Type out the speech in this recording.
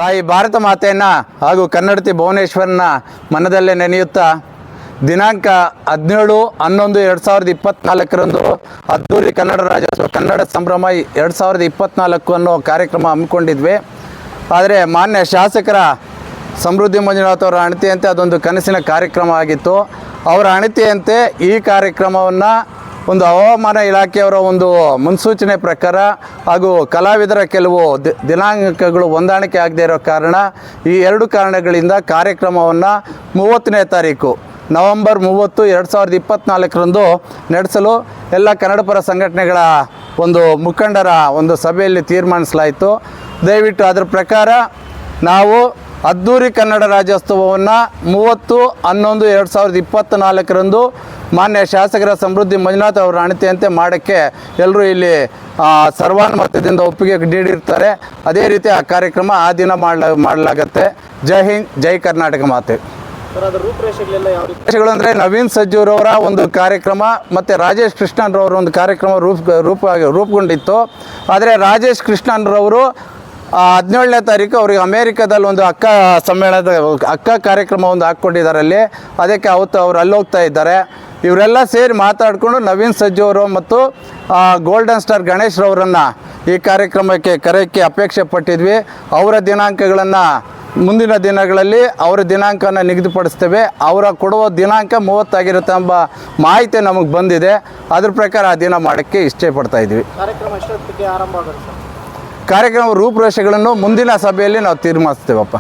ತಾಯಿ ಭಾರತ ಮಾತೆಯನ್ನು ಹಾಗೂ ಕನ್ನಡತಿ ಭುವನೇಶ್ವರನ ಮನದಲ್ಲೇ ನೆನೆಯುತ್ತಾ ದಿನಾಂಕ 17/11/2024 ಅದ್ದೂರಿ ಕನ್ನಡ ರಾಜ್ಯೋತ್ಸವ ಕನ್ನಡ ಸಂಭ್ರಮ 2024 ಅನ್ನೋ ಕಾರ್ಯಕ್ರಮ ಹಮ್ಮಿಕೊಂಡಿದ್ವಿ. ಆದರೆ ಮಾನ್ಯ ಶಾಸಕರ ಸಮೃದ್ಧಿ ಮಂಜುನಾಥ್ ಅವರ ಅಣತಿಯಂತೆ ಅದೊಂದು ಕನಸಿನ ಕಾರ್ಯಕ್ರಮ ಆಗಿತ್ತು. ಅವರ ಅಣತಿಯಂತೆ ಈ ಕಾರ್ಯಕ್ರಮವನ್ನು ಒಂದು ಹವಾಮಾನ ಇಲಾಖೆಯವರ ಒಂದು ಮುನ್ಸೂಚನೆ ಪ್ರಕಾರ ಹಾಗೂ ಕಲಾವಿದರ ಕೆಲವು ದಿನಾಂಕಗಳು ಹೊಂದಾಣಿಕೆ ಆಗದೇ ಇರೋ ಕಾರಣ ಈ ಎರಡು ಕಾರಣಗಳಿಂದ ಕಾರ್ಯಕ್ರಮವನ್ನು 30ನೇ ತಾರೀಕು ನವೆಂಬರ್ 30, 2024 ನಡೆಸಲು ಎಲ್ಲ ಕನ್ನಡಪರ ಸಂಘಟನೆಗಳ ಒಂದು ಮುಖಂಡರ ಒಂದು ಸಭೆಯಲ್ಲಿ ತೀರ್ಮಾನಿಸಲಾಯಿತು. ದಯವಿಟ್ಟು ಅದರ ಪ್ರಕಾರ ನಾವು ಅದ್ದೂರಿ ಕನ್ನಡ ರಾಜ್ಯೋತ್ಸವವನ್ನು 30/11/2024 ಮಾನ್ಯ ಶಾಸಕರ ಸಮೃದ್ಧಿ ಮಂಜುನಾಥ್ ಅವರ ಅಣತಿಯಂತೆ ಮಾಡೋಕ್ಕೆ ಎಲ್ಲರೂ ಇಲ್ಲಿ ಸರ್ವಾನುಮತದಿಂದ ಒಪ್ಪಿಗೆ ನೀಡಿರ್ತಾರೆ. ಅದೇ ರೀತಿ ಆ ಕಾರ್ಯಕ್ರಮ ಆ ದಿನ ಮಾಡಲಾಗತ್ತೆ. ಜೈ ಹಿಂದ್, ಜೈ ಕರ್ನಾಟಕ ಮಾತೆ. ರೂಪರೇಷೆಗಳು ಅಂದರೆ ನವೀನ್ ಸಜ್ಜೂರವರ ಒಂದು ಕಾರ್ಯಕ್ರಮ ಮತ್ತು ರಾಜೇಶ್ ಕೃಷ್ಣನ್ರವರ ಒಂದು ಕಾರ್ಯಕ್ರಮ ರೂಪುಗೊಂಡಿತ್ತು. ಆದರೆ ರಾಜೇಶ್ ಕೃಷ್ಣನ್ರವರು 17ನೇ ತಾರೀಕು ಅವರಿಗೆ ಅಮೇರಿಕಾದಲ್ಲಿ ಒಂದು ಅಕ್ಕ ಕಾರ್ಯಕ್ರಮ ಒಂದು ಹಾಕ್ಕೊಂಡಿದ್ದಾರೆ. ಅದಕ್ಕೆ ಅವತ್ತು ಅವರು ಅಲ್ಲಿ ಹೋಗ್ತಾ ಇದ್ದಾರೆ. ಇವರೆಲ್ಲ ಸೇರಿ ಮಾತಾಡಿಕೊಂಡು ನವೀನ್ ಸಜ್ಜೂರು ಮತ್ತು ಗೋಲ್ಡನ್ ಸ್ಟಾರ್ ಗಣೇಶ್ರವರನ್ನು ಈ ಕಾರ್ಯಕ್ರಮಕ್ಕೆ ಕರೆಯೋಕ್ಕೆ ಅಪೇಕ್ಷೆ ಪಟ್ಟಿದ್ವಿ. ಅವರ ದಿನಾಂಕಗಳನ್ನು ಮುಂದಿನ ದಿನಗಳಲ್ಲಿ ಅವರ ದಿನಾಂಕವನ್ನು ನಿಗದಿಪಡಿಸ್ತೇವೆ. ಅವರ ಕೊಡುವ ದಿನಾಂಕ 30 ಆಗಿರುತ್ತೆ ಎಂಬ ಮಾಹಿತಿ ನಮಗೆ ಬಂದಿದೆ. ಅದ್ರ ಪ್ರಕಾರ ಆ ದಿನ ಮಾಡೋಕ್ಕೆ ಇಷ್ಟೇ ಪಡ್ತಾ ಇದ್ವಿ. ಕಾರ್ಯಕ್ರಮ ರೂಪುರೇಷೆಗಳನ್ನು ಮುಂದಿನ ಸಭೆಯಲ್ಲಿ ನಾವು ತೀರ್ಮಾನಿಸ್ತೇವಪ್ಪ.